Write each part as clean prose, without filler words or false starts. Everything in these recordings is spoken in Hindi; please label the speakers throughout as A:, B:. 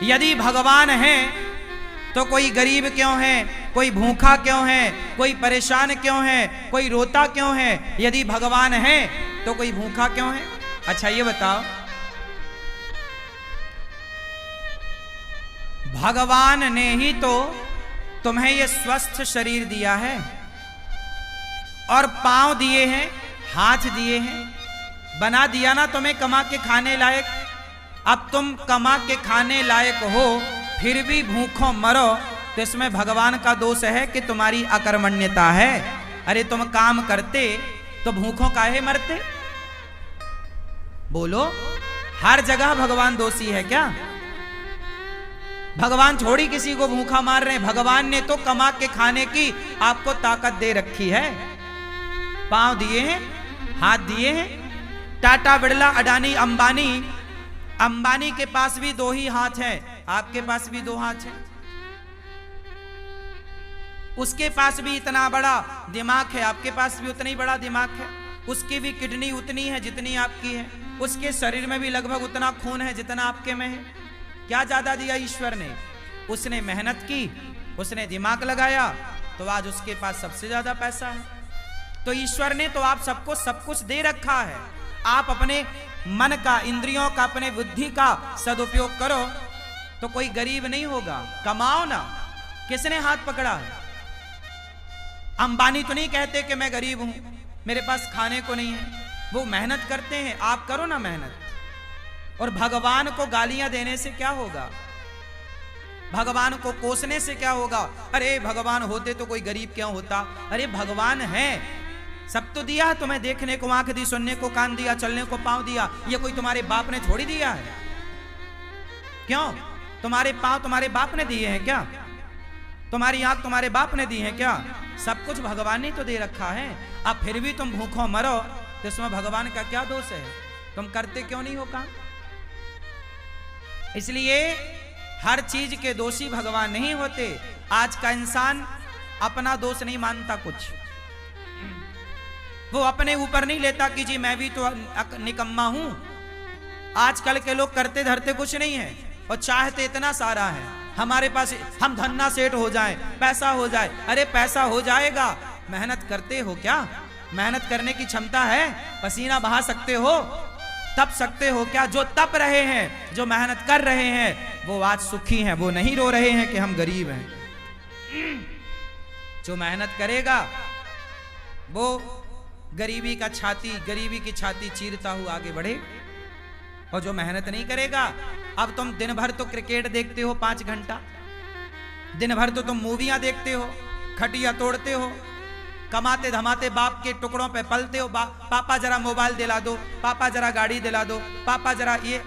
A: यदि भगवान है तो कोई गरीब क्यों है, कोई भूखा क्यों है, कोई परेशान क्यों है, कोई रोता क्यों है? यदि भगवान है तो कोई भूखा क्यों है? अच्छा ये बताओ, भगवान ने ही तो तुम्हें ये स्वस्थ शरीर दिया है और पांव दिए हैं, हाथ दिए हैं, बना दिया ना तुम्हें कमा के खाने लायक। अब तुम कमा के खाने लायक हो फिर भी भूखों मरो तो इसमें भगवान का दोष है कि तुम्हारी अकर्मण्यता है। अरे तुम काम करते तो भूखों काहे मरते? बोलो, हर जगह भगवान दोषी है क्या? भगवान थोड़ी किसी को भूखा मार रहे हैं। भगवान ने तो कमा के खाने की आपको ताकत दे रखी है। पांव दिए हैं, हाथ दिए हैं। टाटा, बिरला, अडानी, अंबानी, अंबानी के पास भी दो ही हाथ हैं, आपके पास भी दो हाथ हैं। उसके पास भी इतना बड़ा दिमाग है, आपके पास भी उतना ही बड़ा दिमाग है। उसकी भी किडनी उतनी है जितनी आपकी है। उसके शरीर में भी लगभग उतना खून है जितना आपके में है। क्या ज्यादा दिया ईश्वर ने? उसने मेहनत की, उसने दिमाग लगाया, तो आज उसके पास सबसे ज्यादा पैसा है। तो ईश्वर ने तो आप सबको सब कुछ दे रखा है। आप अपने मन का, इंद्रियों का, अपने बुद्धि का सदुपयोग करो तो कोई गरीब नहीं होगा। कमाओ ना। किसने हाथ पकड़ा है? अंबानी तो नहीं कहते कि मैं गरीब हूं, मेरे पास खाने को नहीं है। वो मेहनत करते हैं, आप करो ना मेहनत। और भगवान को गालियां देने से क्या होगा? भगवान को कोसने से क्या होगा? अरे भगवान होते तो कोई गरीब क्यों होता? अरे भगवान है, सब तो दिया है तुम्हें। देखने को आंख दी, सुनने को कान दिया, चलने को पांव दिया। ये कोई तुम्हारे बाप ने थोड़ी दिया है। क्यों? तुम्हारे पांव तुम्हारे बाप ने दिए हैं क्या? तुम्हारी आंख तुम्हारे बाप ने दी है क्या? सब कुछ भगवान ने तो दे रखा है। अब फिर भी तुम भूखों मरो तो इसमें भगवान का क्या दोष है? तुम करते क्यों नहीं हो काम? इसलिए हर चीज के दोषी भगवान नहीं होते। आज का इंसान अपना दोष नहीं मानता कुछ। वो अपने ऊपर नहीं लेता कि जी मैं भी तो निकम्मा हूं। आजकल के लोग करते धरते कुछ नहीं है और चाहते इतना सारा है हमारे पास, हम धन्ना सेठ हो जाएं, पैसा हो जाए। अरे पैसा हो जाएगा, मेहनत करते हो क्या? मेहनत करने की क्षमता है? पसीना बहा सकते हो? तप सकते हो क्या? जो तप रहे हैं, जो मेहनत कर रहे हैं, वो आज सुखी हैं। वो नहीं रो रहे हैं कि हम गरीब हैं। जो मेहनत करेगा वो गरीबी की छाती चीरता हुआ आगे बढ़े। और जो मेहनत नहीं करेगा, अब तुम दिन भर तो क्रिकेट देखते हो 5 घंटा, दिन भर तो तुम मूवियां देखते हो, खटिया तोड़ते हो, कमाते धमाते बाप के टुकड़ों पे पलते हो। पापा जरा मोबाइल दिला दो, पापा जरा गाड़ी दिला दो, पापा जरा ये।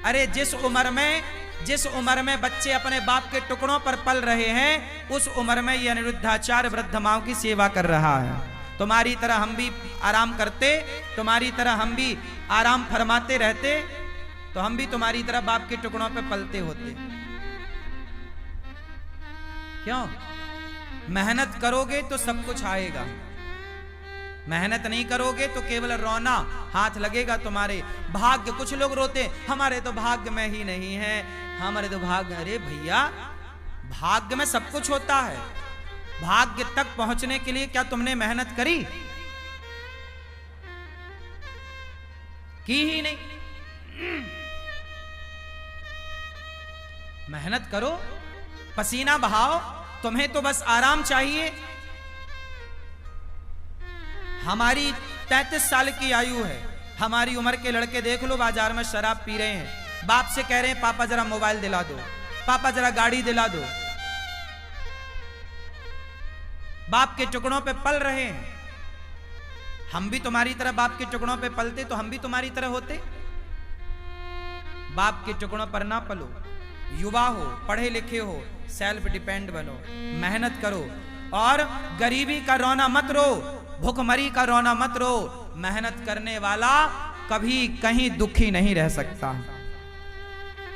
A: अरे जिस उम्र में बच्चे अपने बाप के टुकड़ों पर पल रहे हैं, उस उम्र में ये अनिरुद्धाचार्य वृद्ध माओ की सेवा कर रहा है। तुम्हारी तरह हम भी आराम करते, तुम्हारी तरह हम भी आराम फरमाते रहते, तो हम भी तुम्हारी तरह बाप के टुकड़ों पे पलते होते। क्यों? मेहनत करोगे तो सब कुछ आएगा। मेहनत नहीं करोगे तो केवल रोना हाथ लगेगा तुम्हारे। भाग्य, कुछ लोग रोते हमारे तो भाग्य में ही नहीं है, हमारे तो भाग्य। अरे भैया, भाग्य में सब कुछ होता है। भाग्य तक पहुंचने के लिए क्या तुमने मेहनत करी? की ही नहीं। मेहनत करो, पसीना बहाओ। तुम्हें तो बस आराम चाहिए। हमारी 33 साल की आयु है। हमारी उम्र के लड़के देख लो, बाजार में शराब पी रहे हैं, बाप से कह रहे हैं पापा जरा मोबाइल दिला दो, पापा जरा गाड़ी दिला दो। बाप के टुकड़ों पे पल रहे हैं। हम भी तुम्हारी तरह बाप के टुकड़ों पे पलते तो हम भी तुम्हारी तरह होते। बाप के टुकड़ों पर ना पलो। युवा हो, पढ़े लिखे हो, सेल्फ डिपेंड बनो, मेहनत करो। और गरीबी का रोना मत रो, भूखमरी का रोना मत रो। मेहनत करने वाला कभी कहीं दुखी नहीं रह सकता।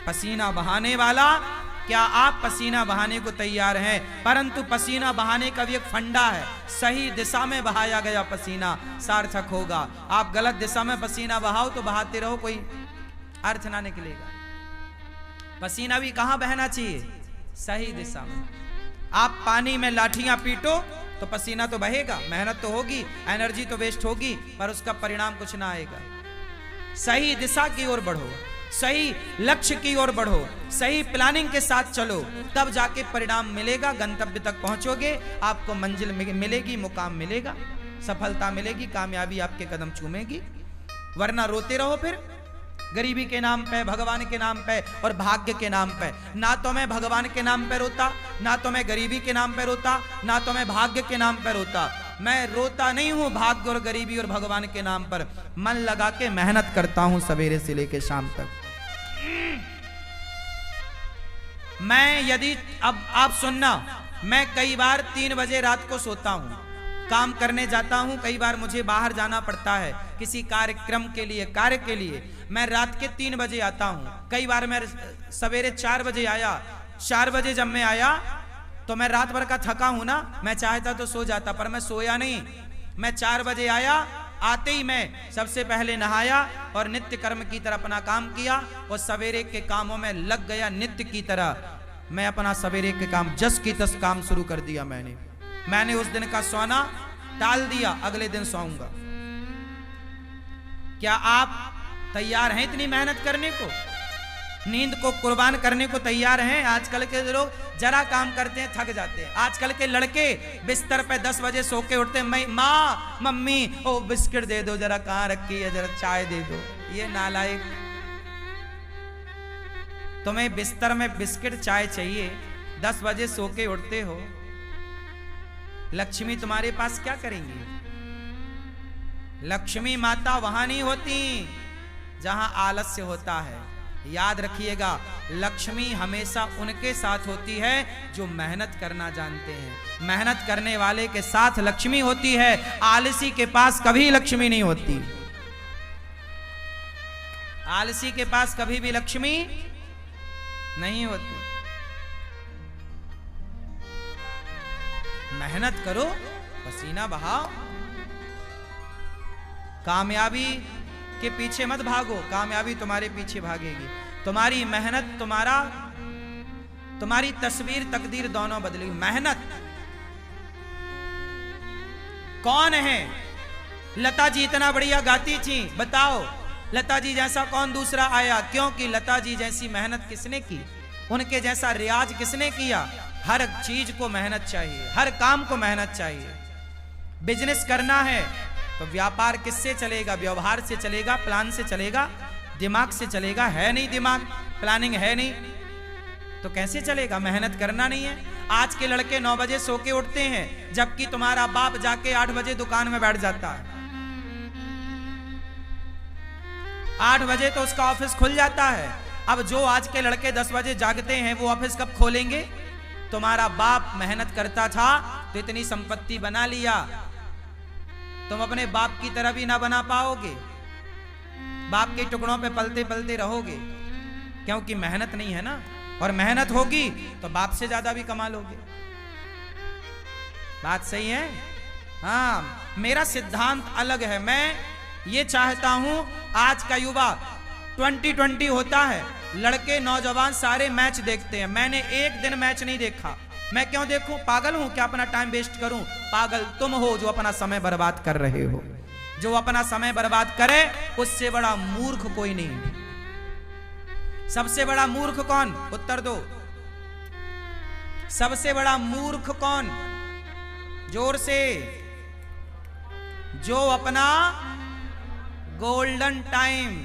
A: पसीना बहाने वाला, क्या आप पसीना बहाने को तैयार हैं? परंतु पसीना बहाने का भी एक फंडा है। सही दिशा में बहाया गया पसीना सार्थक होगा। आप गलत दिशा में पसीना बहाओ तो बहाते रहो, कोई अर्थ ना निकलेगा। पसीना भी कहां बहना चाहिए? सही दिशा में। आप पानी में लाठियां पीटो तो पसीना तो बहेगा, मेहनत तो होगी, एनर्जी तो वेस्ट होगी, पर उसका परिणाम कुछ ना आएगा। सही दिशा की ओर बढ़ो, सही लक्ष्य की ओर बढ़ो, सही प्लानिंग के साथ चलो, तब जाके परिणाम मिलेगा, गंतव्य तक पहुंचोगे, आपको मंजिल मिलेगी, मुकाम मिलेगा, सफलता मिलेगी, कामयाबी आपके कदम चूमेगी। वरना रोते रहो फिर गरीबी के नाम पे, भगवान के नाम पे और भाग्य के नाम पे। ना तो मैं भगवान के नाम पे रोता, ना तो मैं गरीबी के नाम पे रोता, ना तो मैं भाग्य के नाम पे रोता। मैं रोता नहीं हूं भाग्य और गरीबी और भगवान के नाम पर, मन लगा के मेहनत करता हूं सवेरे से लेके शाम तक। मैं यदि अब आप सुनना, मैं कई बार 3 बजे रात को सोता हूं, काम करने जाता हूं, कई बार मुझे बाहर जाना पड़ता है किसी कार्यक्रम के लिए, कार्य के लिए, मैं रात के 3 बजे आता हूं। कई बार मैं सवेरे 4 बजे आया, 4 बजे जब मैं आया तो मैं रात भर का थका हूं ना, मैं चाहता तो सो जाता, पर मैं सोया नहीं। मैं 4 बजे आया, आते ही मैं सबसे पहले नहाया और नित्य कर्म की तरह अपना काम किया और सवेरे के कामों में लग गया। नित्य की तरह मैं अपना सवेरे के काम जस की तस काम शुरू कर दिया। मैंने उस दिन का सोना टाल दिया, अगले दिन सोऊंगा। क्या आप तैयार हैं इतनी मेहनत करने को, नींद को कुर्बान करने को तैयार हैं? आजकल के लोग जरा काम करते हैं थक जाते हैं। आजकल के लड़के बिस्तर पे 10 बजे सो के उठते हैं, माँ मम्मी ओ बिस्किट दे दो, जरा कहाँ रखी है, जरा चाय दे दो। ये नालायक, तुम्हें बिस्तर में बिस्किट चाय चाहिए, 10 बजे सो के उठते हो। लक्ष्मी तुम्हारे पास क्या करेंगी? लक्ष्मी माता वहां नहीं होती जहां आलस्य होता है। याद रखिएगा, लक्ष्मी हमेशा उनके साथ होती है जो मेहनत करना जानते हैं। मेहनत करने वाले के साथ लक्ष्मी होती है, आलसी के पास कभी लक्ष्मी नहीं होती। आलसी के पास कभी भी लक्ष्मी नहीं होती। मेहनत करो, पसीना बहाओ, कामयाबी के पीछे मत भागो, कामयाबी तुम्हारे पीछे भागेगी। तुम्हारी मेहनत तुम्हारी तस्वीर तकदीर दोनों बदलेगी। मेहनत कौन है? लता जी इतना बढ़िया गाती थी, बताओ लता जी जैसा कौन दूसरा आया? क्योंकि लता जी जैसी मेहनत किसने की, उनके जैसा रियाज किसने किया? हर चीज को मेहनत चाहिए, हर काम को मेहनत चाहिए। बिजनेस करना है तो व्यापार किससे चलेगा? व्यवहार से चलेगा, प्लान से चलेगा, दिमाग से चलेगा। है नहीं दिमाग, प्लानिंग है नहीं, तो कैसे चलेगा? मेहनत करना नहीं है। आज के लड़के 9 बजे सो के उठते हैं, जबकि तुम्हारा बाप जाके 8 बजे दुकान में बैठ जाता है। 8 बजे तो उसका ऑफिस खुल जाता है। अब जो आज के लड़के 10 बजे जागते हैं, वो ऑफिस कब खोलेंगे? तुम्हारा बाप मेहनत करता था तो इतनी संपत्ति बना लिया, तुम अपने बाप की तरह भी ना बना पाओगे, बाप के टुकड़ों पे पलते पलते रहोगे, क्योंकि मेहनत नहीं है ना। और मेहनत होगी तो बाप से ज्यादा भी कमा लोगे। बात सही है? हाँ, मेरा सिद्धांत अलग है। मैं ये चाहता हूं आज का युवा 2020 होता है, लड़के नौजवान सारे मैच देखते हैं। मैंने एक दिन मैच नहीं देखा। मैं क्यों देखूं? पागल हूं क्या अपना टाइम वेस्ट करूं? पागल तुम हो जो अपना समय बर्बाद कर रहे हो। जो अपना समय बर्बाद करे उससे बड़ा मूर्ख कोई नहीं। सबसे बड़ा मूर्ख कौन? उत्तर दो। सबसे बड़ा मूर्ख कौन? जोर से। जो अपना गोल्डन टाइम,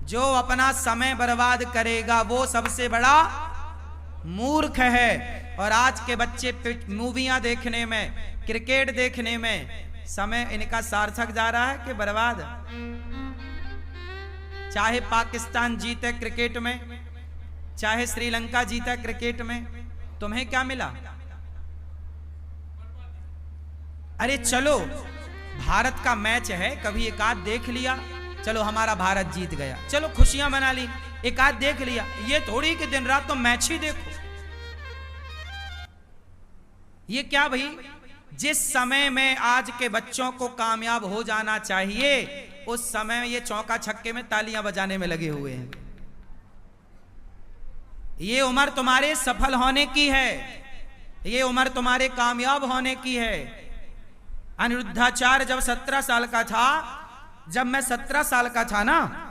A: जो अपना समय बर्बाद करेगा, वो सबसे बड़ा मूर्ख है। और आज के बच्चे मूवियां देखने में, क्रिकेट देखने में समय इनका सार्थक जा रहा है कि बर्बाद? चाहे पाकिस्तान जीते क्रिकेट में, चाहे श्रीलंका जीता क्रिकेट में, तुम्हें क्या मिला? अरे चलो, भारत का मैच है, कभी एक आध देख लिया, चलो हमारा भारत जीत गया, चलो खुशियां मना ली, एक आध देख लिया। ये थोड़ी कि दिन रात तो मैच ही देखो। ये क्या भाई? जिस समय में आज के बच्चों को कामयाब हो जाना चाहिए, उस समय ये चौका छक्के में तालियां बजाने में लगे हुए हैं। ये उम्र तुम्हारे सफल होने की है, ये उम्र तुम्हारे कामयाब होने की है। अनिरुद्धाचार्य जब 17 साल का था, जब मैं 17 साल का था ना,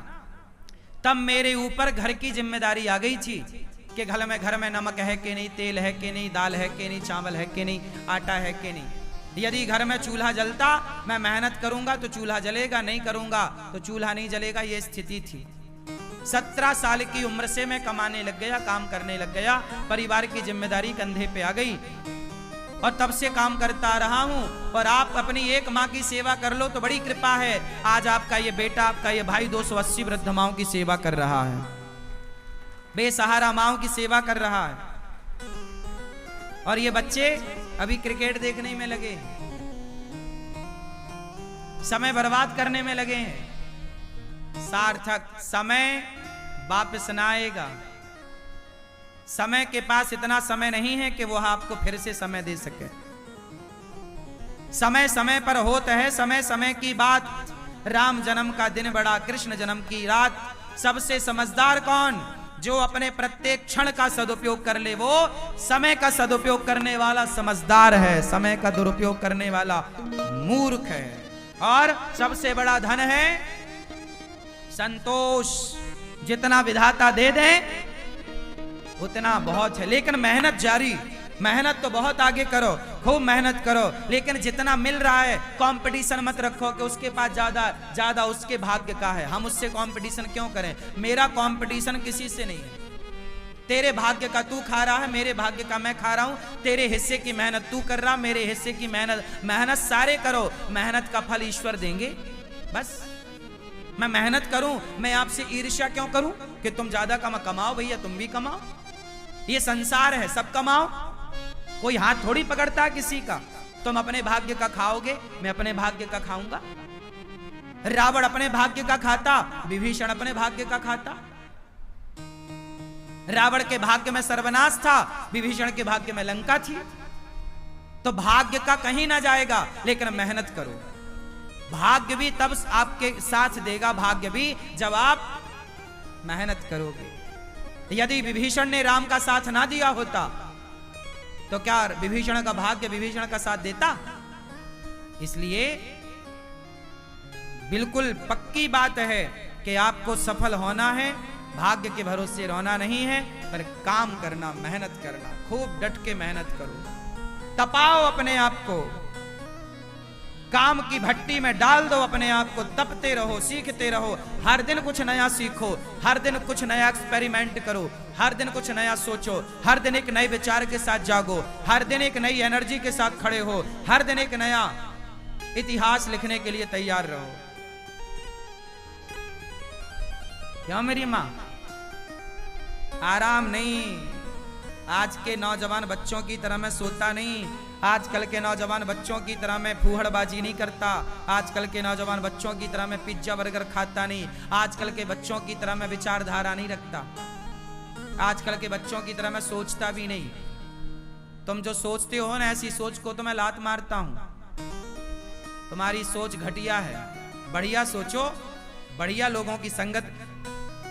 A: तब मेरे ऊपर घर की जिम्मेदारी आ गई थी कि घर में नमक है कि नहीं, तेल है कि नहीं, दाल है कि नहीं, चावल है कि नहीं, आटा है कि नहीं। यदि घर में चूल्हा जलता, मैं मेहनत करूंगा तो चूल्हा जलेगा, नहीं करूंगा तो चूल्हा नहीं जलेगा, ये स्थिति थी। 17 साल की उम्र से मैं कमाने लग गया, काम करने लग गया, परिवार की जिम्मेदारी कंधे पे आ गई और तब से काम करता रहा हूं। और आप अपनी एक माँ की सेवा कर लो तो बड़ी कृपा है। आज आपका ये बेटा, आपका ये भाई 280 वृद्ध माओं की सेवा कर रहा है, बेसहारा माओं की सेवा कर रहा है। और ये बच्चे अभी क्रिकेट देखने में लगे हैं, समय बर्बाद करने में लगे हैं। सार्थक समय वापस ना आएगा। समय के पास इतना समय नहीं है कि वो आपको फिर से समय दे सके। समय समय पर होता है, समय समय की बात। राम जन्म का दिन बड़ा, कृष्ण जन्म की रात। सबसे समझदार कौन? जो अपने प्रत्येक क्षण का सदुपयोग कर ले, वो समय का सदुपयोग करने वाला समझदार है। समय का दुरुपयोग करने वाला मूर्ख है। और सबसे बड़ा धन है संतोष। जितना विधाता दे दे उतना बहुत है, लेकिन मेहनत जारी। मेहनत तो बहुत आगे करो, खूब मेहनत करो, लेकिन जितना मिल रहा है कंपटीशन मत रखो कि उसके पास ज्यादा उसके भाग्य का है, हम उससे कंपटीशन क्यों करें। मेरा कंपटीशन किसी से नहीं है। तेरे भाग्य का तू खा रहा है, मेरे भाग्य का मैं खा रहा हूं। तेरे हिस्से की मेहनत तू कर रहा, मेरे हिस्से की मेहनत सारे करो। मेहनत का फल ईश्वर देंगे। बस मैं मेहनत करूं, मैं आपसे ईर्ष्या क्यों करूं कि तुम ज्यादा कमाओ। भैया तुम भी कमाओ, ये संसार है, सब कमाओ। कोई हाथ थोड़ी पकड़ता किसी का। तुम अपने भाग्य का खाओगे, मैं अपने भाग्य का खाऊंगा। रावण अपने भाग्य का खाता, विभीषण अपने भाग्य का खाता। रावण के भाग्य में सर्वनाश था, विभीषण के भाग्य में लंका थी। तो भाग्य का कहीं ना जाएगा, लेकिन मेहनत करो। भाग्य भी तब आपके साथ देगा, भाग्य भी जब आप मेहनत करोगे। यदि विभीषण ने राम का साथ ना दिया होता तो क्या विभीषण का भाग्य विभीषण का साथ देता? इसलिए बिल्कुल पक्की बात है कि आपको सफल होना है, भाग्य के भरोसे रहना नहीं है, पर काम करना, मेहनत करना। खूब डट के मेहनत करो, तपाओ अपने आप को, काम की भट्टी में डाल दो अपने आप को, तपते रहो, सीखते रहो। हर दिन कुछ नया सीखो, हर दिन कुछ नया एक्सपेरिमेंट करो, हर दिन कुछ नया सोचो, हर दिन एक नए विचार के साथ जागो, हर दिन एक नई एनर्जी के साथ खड़े हो, हर दिन एक नया इतिहास लिखने के लिए तैयार रहो। क्यों मेरी मां? आराम नहीं। आज के नौजवान बच्चों की तरह मैं सोता नहीं, आजकल के नौजवान बच्चों की तरह मैं फूहड़बाजी नहीं करता, आजकल के नौजवान बच्चों की तरह मैं पिज्जा बर्गर खाता नहीं, आजकल के बच्चों की तरह मैं विचारधारा नहीं रखता, आजकल के बच्चों की तरह मैं सोचता भी नहीं। तुम जो सोचते हो ना, ऐसी सोच को तो मैं लात मारता हूं। तुम्हारी सोच घटिया है, बढ़िया सोचो, बढ़िया लोगों की संगत।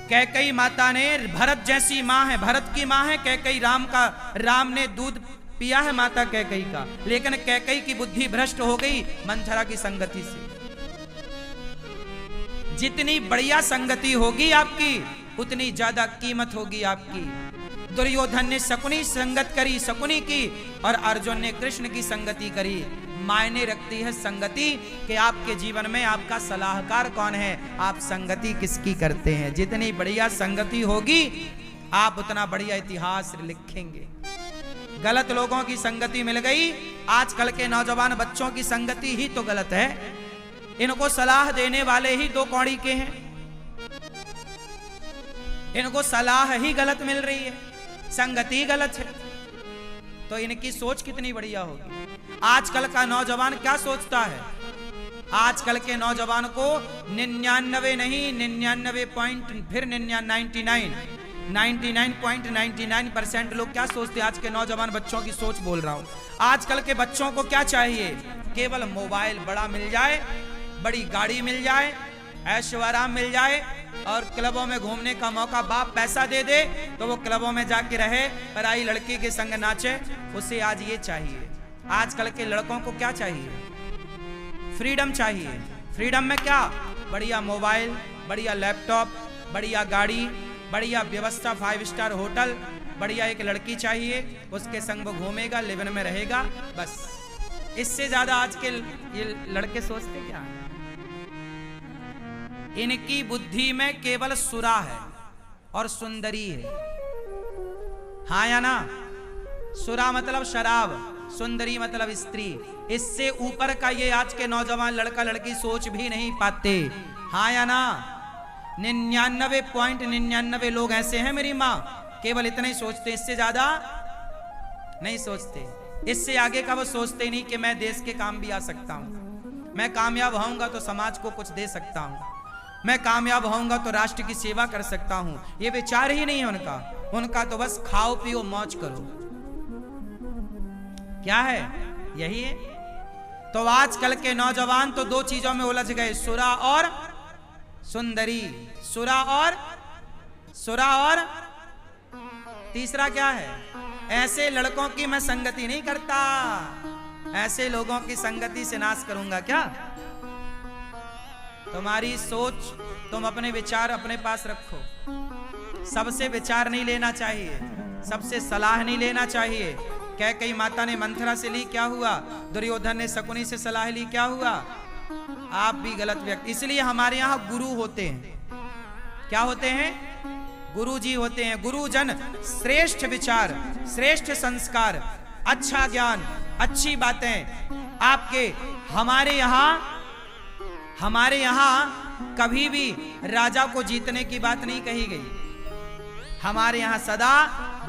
A: कैकेयी माता ने, भरत जैसी माँ है, भरत की माँ है कैकेयी, राम ने दूध पिया है माता कैकेयी का, लेकिन कैकेयी की बुद्धि भ्रष्ट हो गई मंथरा की संगति से। जितनी बढ़िया संगति होगी आपकी, उतनी ज्यादा कीमत होगी आपकी। दुर्योधन ने शकुनी संगत करी, शकुनी की, और अर्जुन ने कृष्ण की संगति करी। मायने रखती है संगति कि आपके जीवन में आपका सलाहकार कौन है, आप संगति किसकी करते हैं। जितनी बढ़िया संगति होगी, आप उतना बढ़िया इतिहास लिखेंगे। गलत लोगों की संगति मिल गई, आजकल के नौजवान बच्चों की संगति ही तो गलत है। इनको सलाह देने वाले ही दो कौड़ी के हैं, इनको सलाह ही गलत मिल रही है, संगति गलत है, तो इनकी सोच कितनी बढ़िया होगी। आजकल का नौजवान क्या सोचता है? आजकल के नौजवान को 99 नहीं, 99 पॉइंट, फिर 99.99% लोग क्या सोचते हैं? आज के नौजवान बच्चों की सोच बोल रहा हूं। आजकल के बच्चों को क्या चाहिए? केवल मोबाइल बड़ा मिल जाए, बड़ी गाड़ी मिल जाए, ऐशो आराम मिल जाए, और क्लबों में घूमने का मौका, बाप पैसा दे दे तो वो क्लबों में जाके रहे, पराई लड़की के संग नाचे। उसे आज ये चाहिए। आजकल के लड़कों को क्या चाहिए? फ्रीडम चाहिए। फ्रीडम में क्या? बढ़िया मोबाइल, बढ़िया लैपटॉप, बढ़िया गाड़ी, बढ़िया व्यवस्था, 5 स्टार होटल, बढ़िया एक लड़की चाहिए, उसके संग वो घूमेगा, लिवन में रहेगा, बस। इससे ज्यादा आज के ये लड़के सोचते क्या है? इनकी बुद्धि में केवल सुरा है और सुंदरी है। हाँ या ना? सुरा मतलब शराब, सुंदरी मतलब स्त्री। इससे ऊपर का ये आज के नौजवान लड़का लड़की सोच भी नहीं पाते। हाँ या ना? 99.99 लोग ऐसे हैं मेरी माँ, केवल इतना ही सोचते, इससे ज्यादा नहीं सोचते। इससे आगे का वो सोचते नहीं कि मैं देश के काम भी आ सकता हूं, मैं कामयाब होऊंगा तो समाज को कुछ दे सकता हूं, मैं कामयाब होऊंगा तो राष्ट्र की सेवा कर सकता हूं। ये विचार ही नहीं है उनका। उनका तो बस खाओ पियो मौज करो। क्या है? यही है। तो आजकल के नौजवान तो 2 चीजों में उलझ गए, सुरा और सुंदरी। सुरा और तीसरा क्या है? ऐसे लड़कों की मैं संगति नहीं करता, ऐसे लोगों की संगति से नाश करूंगा क्या? तुम्हारी सोच, तुम अपने विचार अपने पास रखो। सबसे विचार नहीं लेना चाहिए, सबसे सलाह नहीं लेना चाहिए। कैकेयी माता ने मंथरा से ली, क्या हुआ? दुर्योधन ने शकुनी से सलाह ली, क्या हुआ? आप भी गलत व्यक्ति। इसलिए हमारे यहाँ गुरु होते हैं। क्या होते हैं? गुरु जी होते हैं। गुरुजन श्रेष्ठ विचार, श्रेष्ठ संस्कार, अच्छा ज्ञान, अच्छी बातें आपके। हमारे यहाँ कभी भी राजा को जीतने की बात नहीं कही गई। हमारे यहाँ सदा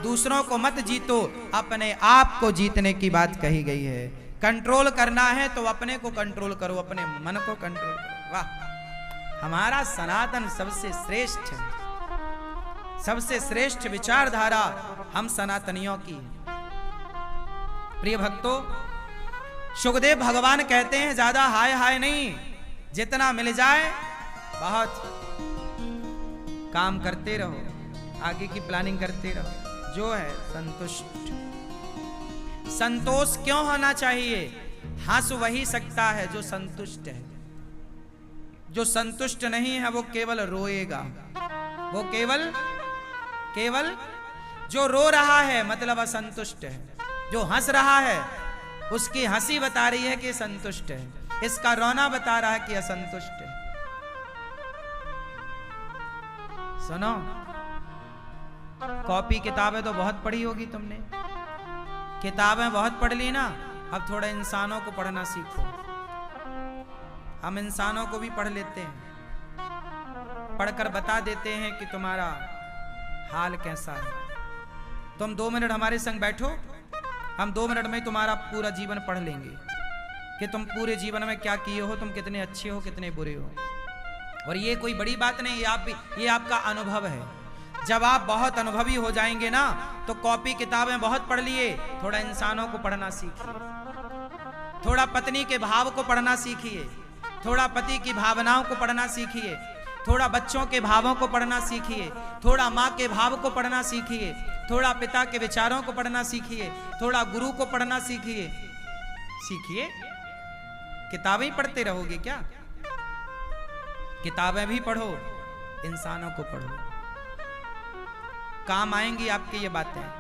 A: दूसरों को मत जीतो, अपने आप को जीतने की बात कही गई है। कंट्रोल करना है तो अपने को कंट्रोल करो, अपने मन को कंट्रोल करो। वाह! हमारा सनातन सबसे श्रेष्ठ है, सबसे श्रेष्ठ विचारधारा हम सनातनियों की। प्रिय भक्तों, सुखदेव भगवान कहते हैं ज्यादा हाय हाय नहीं, जितना मिल जाए बहुत। काम करते रहो, आगे की प्लानिंग करते रहो, जो है संतुष्ट। संतोष क्यों होना चाहिए? हंस वही सकता है जो संतुष्ट है। जो संतुष्ट नहीं है वो केवल रोएगा। वो केवल जो रो रहा है मतलब असंतुष्ट है। जो हंस रहा है उसकी हंसी बता रही है कि संतुष्ट है, इसका रोना बता रहा है कि असंतुष्ट है। सुनो, कॉपी किताबें तो बहुत पढ़ी होगी तुमने, किताबें बहुत पढ़ ली ना। अब थोड़ा इंसानों को पढ़ना सीखो। हम इंसानों को भी पढ़ लेते हैं, पढ़कर बता देते हैं कि तुम्हारा हाल कैसा है। तुम 2 मिनट हमारे संग बैठो, हम 2 मिनट में तुम्हारा पूरा जीवन पढ़ लेंगे कि तुम पूरे जीवन में क्या किए हो, तुम कितने अच्छे हो, कितने बुरे हो। और ये कोई बड़ी बात नहीं, ये आपका अनुभव है। जब आप बहुत अनुभवी हो जाएंगे ना, तो कॉपी किताबें बहुत पढ़ लिए, थोड़ा इंसानों को पढ़ना सीखिए। थोड़ा पत्नी के भाव को पढ़ना सीखिए, थोड़ा पति की भावनाओं को पढ़ना सीखिए, थोड़ा बच्चों के भावों को पढ़ना सीखिए, थोड़ा माँ के भाव को पढ़ना सीखिए, थोड़ा पिता के विचारों को पढ़ना सीखिए, थोड़ा गुरु को पढ़ना सीखिए। किताबें पढ़ते रहोगे क्या? किताबें भी पढ़ो, इंसानों को पढ़ो, काम आएंगी आपकी ये बातें।